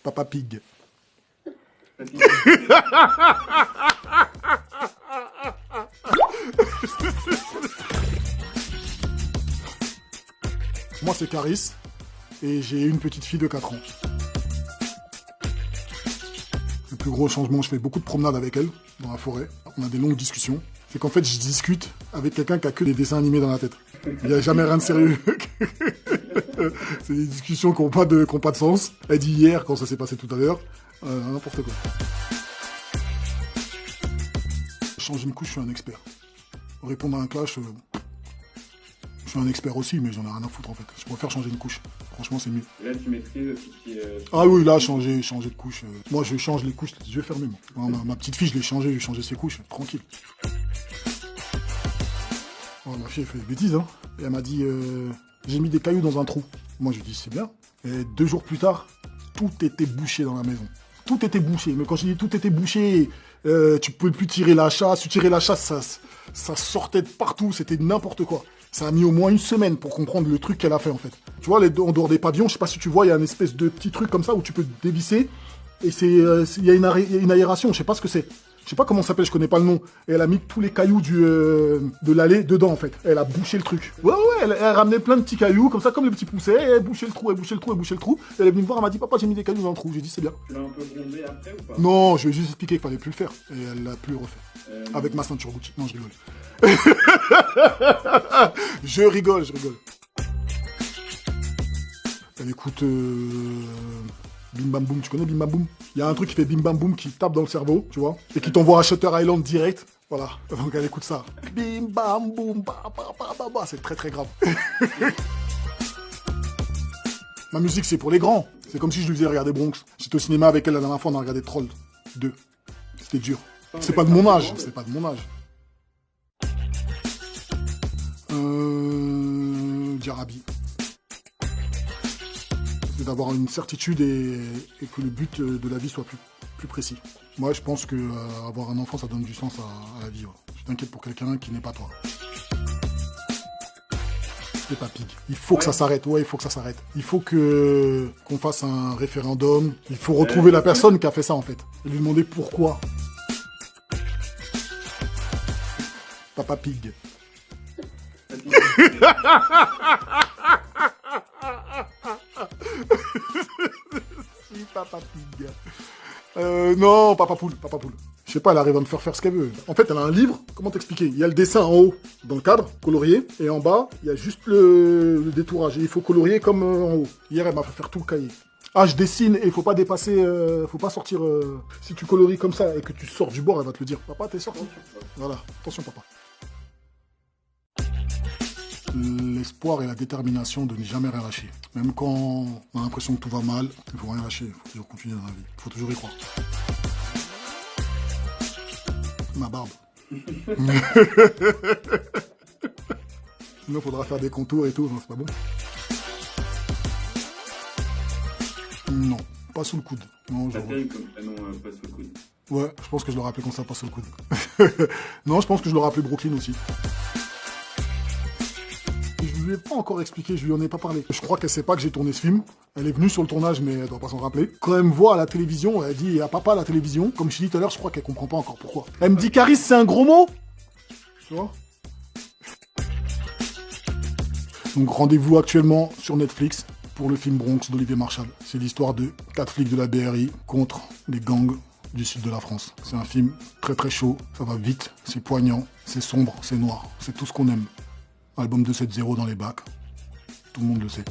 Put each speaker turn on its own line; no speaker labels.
Papa Pig. Moi, c'est Caris. Et j'ai une petite fille de 4 ans. Le plus gros changement, je fais beaucoup de promenades avec elle, dans la forêt. On a des longues discussions. C'est qu'en fait, je discute avec quelqu'un qui a que des dessins animés dans la tête. Il n'y a jamais rien de sérieux. C'est des discussions qui n'ont pas de sens. Elle dit hier, quand ça s'est passé tout à l'heure, n'importe quoi. Changer une couche, je suis un expert. Répondre à un clash, je suis un expert aussi, mais j'en ai rien à foutre en fait. Je préfère changer une couche. Franchement, c'est mieux.
Et là, tu maîtrises tout ce qui est...
Ah oui, là, changer de couche. Moi, je change les couches les yeux fermés. Moi. Ma petite fille, je l'ai changé ses couches, tranquille. Oh, ma fille, elle fait des bêtises, hein. Et elle m'a dit, j'ai mis des cailloux dans un trou. Moi, je lui ai dit, c'est bien. Et 2 jours plus tard, tout était bouché dans la maison. Tout était bouché. Mais quand je dis tout était bouché, tu pouvais plus tirer la chasse. Tu tirais la chasse, ça sortait de partout. C'était n'importe quoi. Ça a mis au moins 1 semaine pour comprendre le truc qu'elle a fait, en fait. Tu vois, en dehors des pavillons, je sais pas si tu vois, il y a une espèce de petit truc comme ça où tu peux dévisser. Et il y a une aération, je sais pas ce que c'est. Je sais pas comment ça s'appelle, je connais pas le nom. Et elle a mis tous les cailloux de l'allée dedans, en fait. Elle a bouché le truc. Ouais, elle ramenait plein de petits cailloux, comme ça, comme les petits poussets. Et elle bouchait le trou, elle bouchait le trou, elle bouchait le trou. Et elle est venue me voir, elle m'a dit, papa, j'ai mis des cailloux dans le trou. J'ai dit, c'est bien.
Tu l'as un peu grondé après ou pas?
Non, je lui ai juste expliqué qu'il fallait plus le faire. Et elle l'a plus refait. Avec ma ceinture Gucci. Non, je rigole. je rigole. Elle écoute Bim Bam Boom, tu connais Bim Bam Boom? Il y a un truc qui fait Bim Bam Boom qui tape dans le cerveau, tu vois, et qui t'envoie à Shutter Island direct. Voilà, donc elle écoute ça. Bim Bam Boom, c'est très très grave. Ma musique, c'est pour les grands. C'est comme si je lui faisais regarder Bronx. J'étais au cinéma avec elle la dernière fois, on a regardé Troll 2. C'était dur. C'est pas de mon âge, c'est pas de mon âge. Djarabi. C'est d'avoir une certitude et que le but de la vie soit plus précis. Moi, je pense que avoir un enfant, ça donne du sens à la vie. Ouais. Tu t'inquiètes pour quelqu'un qui n'est pas toi. C'est pas Pig. Il faut que ça s'arrête. Ouais, il faut que ça s'arrête. Il faut qu'on fasse un référendum. Il faut retrouver la personne qui a fait ça, en fait. Et lui demander pourquoi. Papa Pig. Si, Papa Pig. Non, Papa Poule. Je sais pas, elle arrive à me faire ce qu'elle veut. En fait, elle a un livre, comment t'expliquer? Il y a le dessin en haut, dans le cadre, colorié, et en bas, il y a juste le détourage. Et il faut colorier comme en haut. Hier, elle m'a fait faire tout le cahier. Ah, je dessine et il faut pas dépasser, faut pas sortir... si tu colories comme ça et que tu sors du bord, elle va te le dire. Papa, t'es sorti. Voilà, attention papa. L'espoir et la détermination de ne jamais rien lâcher. Même quand on a l'impression que tout va mal, il faut rien lâcher, il faut toujours continuer dans la vie. Il faut toujours y croire. Ma barbe. Sinon, il faudra faire des contours et tout, non, c'est pas bon. Non, pas sous le coude. Non,
comme prénom, pas sous le coude.
Ouais, je pense que je l'aurais appelé comme ça, pas sous le coude. Non, je pense que je l'aurais appelé Brooklyn aussi. Je lui ai pas encore expliqué, je lui en ai pas parlé. Je crois qu'elle sait pas que j'ai tourné ce film. Elle est venue sur le tournage, mais elle doit pas s'en rappeler. Quand elle me voit à la télévision, elle dit « Il y a papa à la télévision ». Comme je t'ai dit tout à l'heure, je crois qu'elle comprend pas encore pourquoi. Elle me dit « Caris, c'est un gros mot ». Tu vois? Donc rendez-vous actuellement sur Netflix pour le film Bronx d'Olivier Marchal. C'est l'histoire de 4 flics de la BRI contre les gangs du sud de la France. C'est un film très très chaud, ça va vite, c'est poignant, c'est sombre, c'est noir. C'est tout ce qu'on aime. Album 270 dans les bacs, tout le monde le sait.